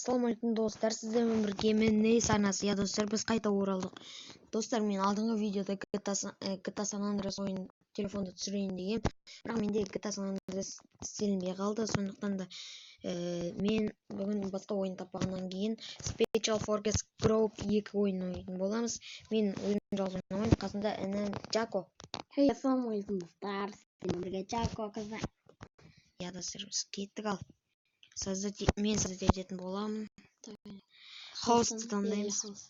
Ассалаумалейкум достар, сіздермен бірге мен Ней Санасы. Я достар, біз қайта оралдық. Достар, мен алдыңғы видеода GTA San Andreas ойын телефонда түсірейін деген, бірақ менде GTA San Andreas істелінбей қалды. Сондықтан да мен бүгін басқа ойын таппағаннан кейін Special Forces Group 2 ойын ойнайтын боламыз. Мен өзім жалғыз ойнамаймын, қасында інім Джако. Хей, ассалаумалейкум достар, сіздермен бірге Джако қызы. Я достар, біз кеттік ал. Мен создать ететін боламын. Хостты таңдаймыз.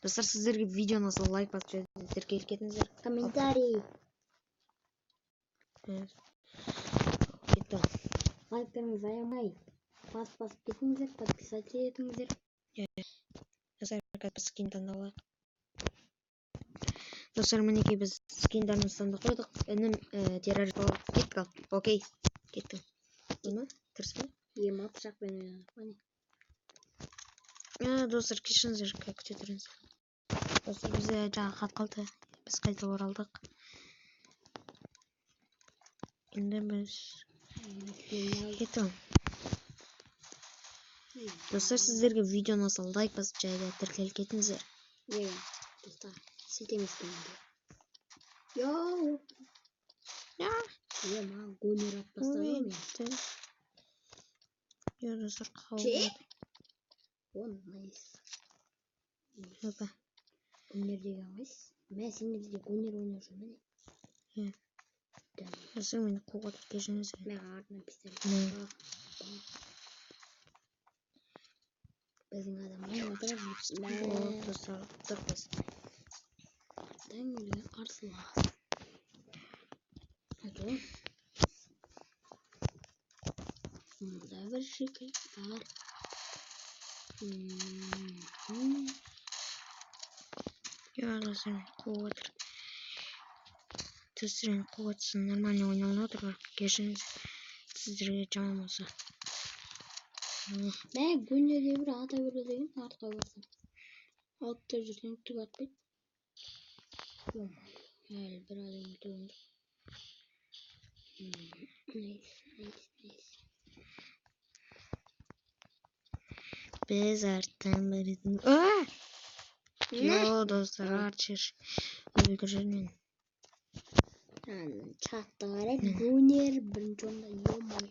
Достар, сіздерге видеоны насыл лайк басып жіберіңіздер, келіп Комментарий. Кетті. Лайктарыңызды аямай. Басып кетіңіздер, подписаться етіңіздер. Достар, біз скин таңдалайық. Достар, мінекей біз скиндерімізді таңдап қойдық. Інім террорист болып кеттік ал. Окей, кеттім. Бұны тіріспе? Ема пышақпен ойнадық. Достар, кешіріңіздер, күте тұрыңыз. Достар, бізде жаңа хат қалды. Біз қайта оралдық. Енді біз кеттім. Достар, сіздерге видео насыл лайк басып жайда тіркеліп кетіңіздер. Достар, сілтемескен де. Йоу! Ема, гонер ат бастадым мен. Достар, қауып. Найс. Опа. Гонер деген қайсы? Мә, сендер де гонер ойнап жүрмін. Достар, мені қуғат кешіңіздер. Мә, артынан пистолет. Біздің адам ойнап Достар, тұрпыз. Дәңгілі қарсылас. Әке. Мұнда бір шекіл бар. Достар, мен қуғатыр. Достар, мен қуғатсын. Нормально ойналын отыр бар. Кешіңіздер. Сіздерге жаман болса. Мә, гөнерде бір ата көрі деген артқа барсам. Алтта жүрсен түк атпайды. Әлі бір адам өтігімді. Найс. Біз арттан бірдің. Йо, достар, арчер. Өлгір жүрмен. Чатты қарай, гонер бірінші онда емай.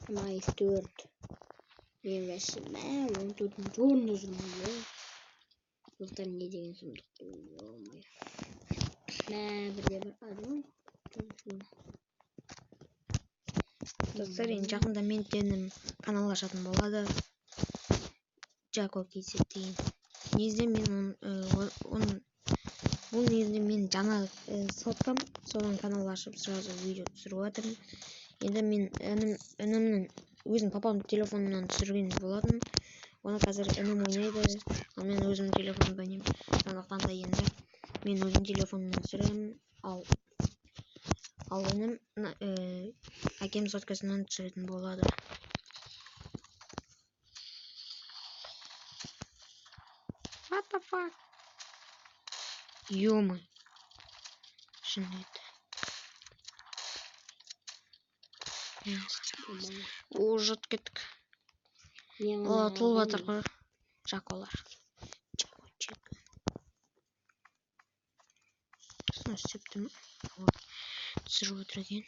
Найс 4. Мен бәші мә, 14-інші орында жүрмей. Достар, не деген сұмдық. Емай. Мә, бірде бір адам. Достар, ең жақында мен тенім канал ашатын болады. Джако кейсет деген. Негізде мен бұл негізде мен жаңа соткам. Содан канал ашып сразу видео түсіріп жатырмын. Енді мен інімнің өзім папамның телефонынан түсірген болатын. Оны қазір інім ойнайды. Ал мен өзім телефонымда ойнаймын. Сондықтан да енді мен өзім телефонымнан түсіремін. Ал інім әкем соткасынан түсіретін болады. What the fuck? Ё-мо. Шынайды. Жұрт кеттік. Тұлып атыр ғой. Жаколар. Жако. Соны істепті ме? Түсіріп отыр екен.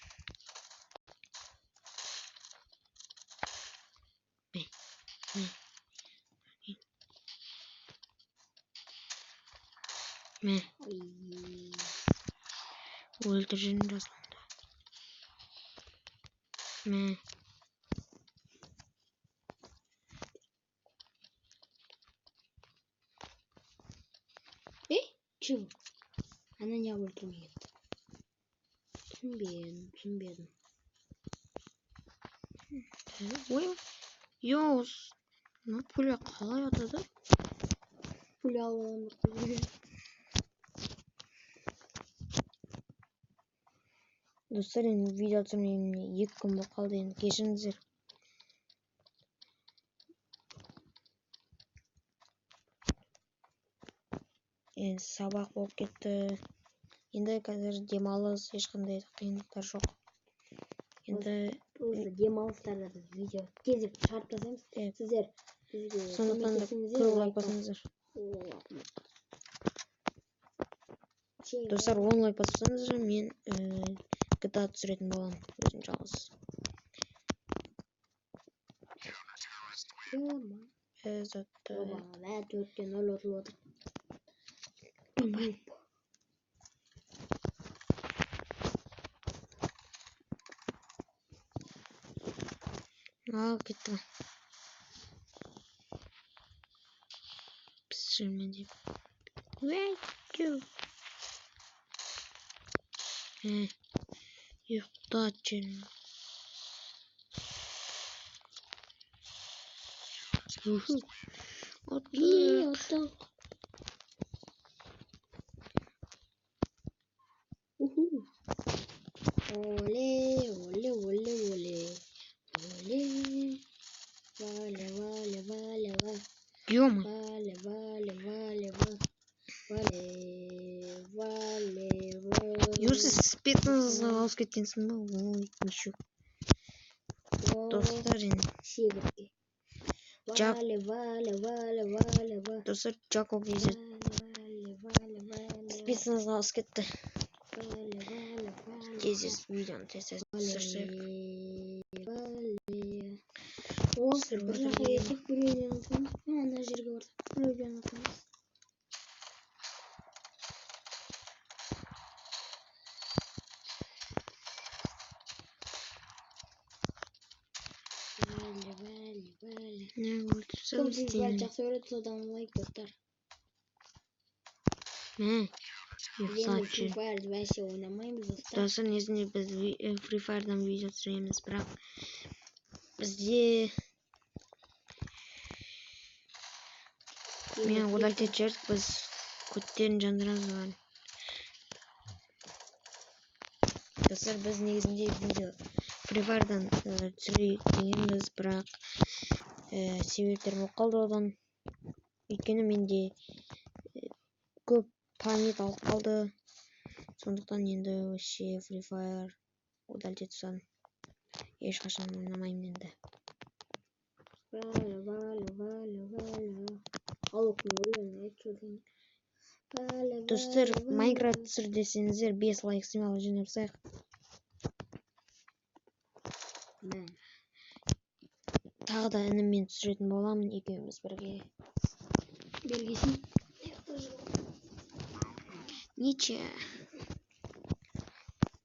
Мә. Өлтір жүрін жасылында. Мә. Чего? Она не ультимейт. Түсінбедім. Ой, йоус. Пуля қалай атады? Пуля алуын. Достар, енді видео түсірмейміне 2 күн болып қалды, енді кешіріңіздер. Енді сабақ болып кетті. Енді қазір демалыс, ешқандай қиындықтар жоқ. Енді осы демалыстарда біз видео кезіп шығарып тастаймыз. Сіздер бізге сондықтан да көп лайк басыңыздар. Достар, 10 лайк бассаңыздар, мен GTA түсіретін боламын өзім жалғыз. Вә 4-те 0 ұтылып отыр. Ал кетті. Пісірме деп. Ұйықтат жерім. Оттық. Оле, оле, оле, оле. Оле. Вале, вале, вале, вале. Ё-мо. Вале, вале, вале, вале. Вале, вале, вале. Юрсыз спецназға алып кеткенсің ба? Ой, ничего. Достар, енді. Шегірге. Вале, вале, вале, вале, вале. Достар, Джако кезет. Вале, вале, вале. Спецназға алып кетті. Вале, вале, вале. Тез видеоны тез түсірсек. Осы бір жаққа етіп бір үйден атамыз. Ана жерге бардық. Бір үйден атамыз. Вале, вале, вале. Не болды? Кім сізді жақсы көреді, содан лайк достар. Енді Free Fire вообще ойнамаймыз достар. Достар, негізінде біз Free Fire'дан видео түсіреміз, бірақ бізде мен удалить етіп жібердік, біз көттерін жандырамыз оған. Достар, біз негізінде видео Free Fire'дан түсірейік дегенбіз, бірақ себептер болып қалды одан. Өйткені менде көп память алып қалды. Сондықтан енді вообще Free Fire удалить етіп тастадым. Ешқашан ойнамаймын енді. Вале, вале, вале, вале. Алып көрген айтшылдың. Достар, Майнкрафт түсір десеңіздер 5 лайк смело жинапсақ. Тағы да ініммен түсіретін боламын, екеуміз бірге. Бергесін. Ниче.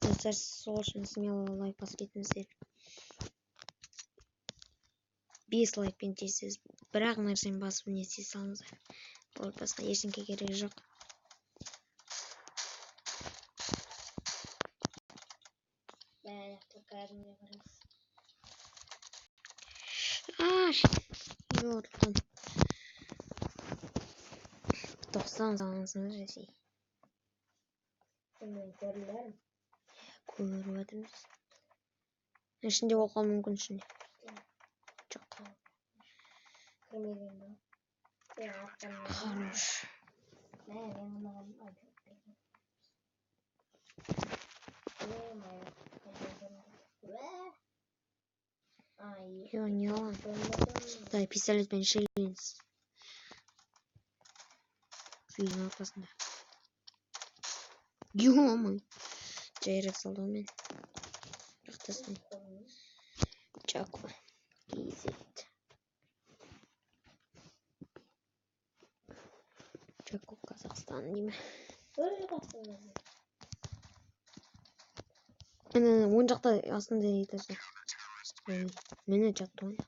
Достар, сол үшін смело лайк басып кетіңіздер. 5 лайкпен тезсіз бірақ нәрсені басып не істей салыңыздар. Ол басқа ештеңе керегі жоқ. Йордан. 90 салыңыздар Ресей. Көріп отырмыз. Ішінде ол қалу мүмкін ішінде. Жоқ. Хорош. Ё, не алам. Дай пистолетпен шегенсіз. Үйдің ортасында. Ё-мой. Жайрек салды мен. Рақтасын. Джако. Кезет. Джако Қазақстан деймі. Мені оң жақта астында етесі. Мені жатты ойын.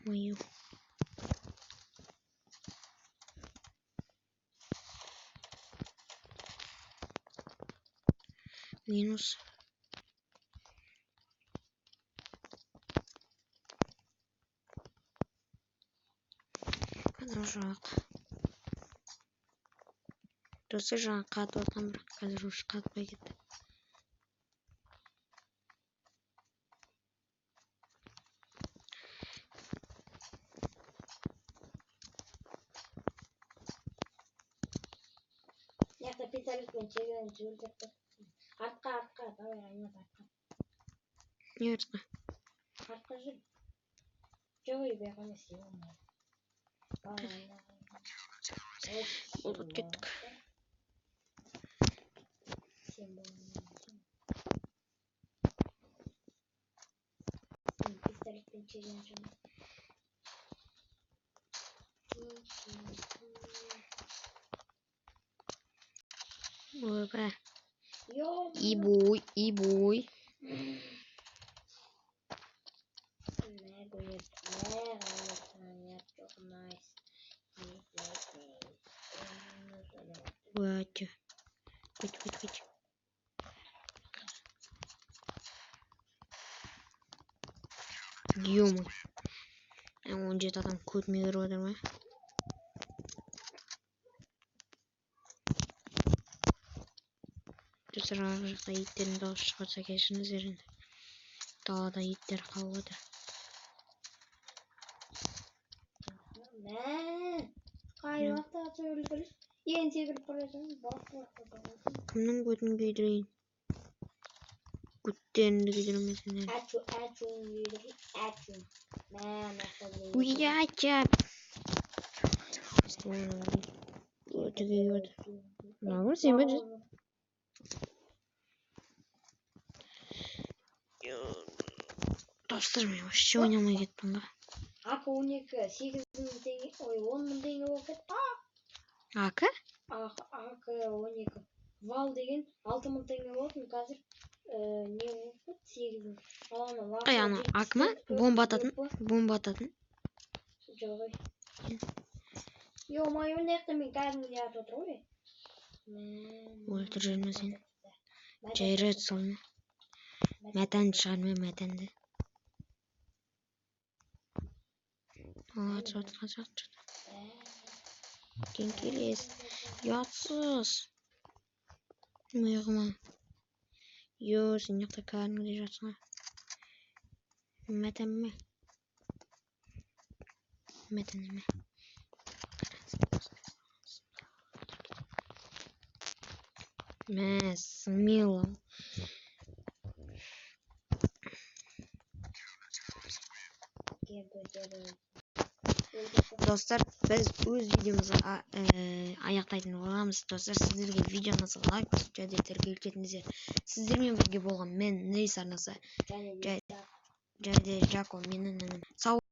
Ё-моё. Минус. Қазір жоқ. Достар, жаңа қатып отқан бірақ қазір уже қатпай кетті. Капиталистпен чегенен жүрдік. Артқа, давай айнат артқа. Не артқа? Артқа жүр. Жоқ үй бияқ емес Болып кеттік. Сен пистолетпен чегенен жүрдік. Ойба. Yo. Ибой. Ватя. Хоть. Ё-моё. Он где-то там кот мигрирует, да? Сразу же иттерин дауысы шығарса кешіріңіздер енді. Далада иттер қалып отыр. Қайуақта сөйлдір. Ең секіріп бара жатырмын. Кімнің көтін күйдірейін? Көттерінді күйдірмесін. Әчу. Уяча! Көті күйіп. Нағыр сен бе жүр? Достар, мен вообще ойнамай кеттім ба? Ақы 12, 8 мың теңге, 10 мың теңге болып кетті. Ақы? Ақы 12. Вал деген 6 мың теңге болатын, қазір не болып 8 мың. Ана ақы ма? Бомба ататын? Жоқ ой. Ё-моё, неқті мен кәдімгідей атып отыр ғой. Өлтір жүрме сен. Жайрат салма. Мәтәнді шығарма, мәтәнді. At. Кең келес. Ятсыз. Миғыма. Йо, сен неқті кәдімгідей жатсың. Мәтәнме. Смело. Достар, біз өз видеомызды аяқтайтын боламыз. Достар, сіздерге видеоны лайк басып және тіркеліп сіздермен бірге болған мен Нейс арнасы. Және Жако менің інім.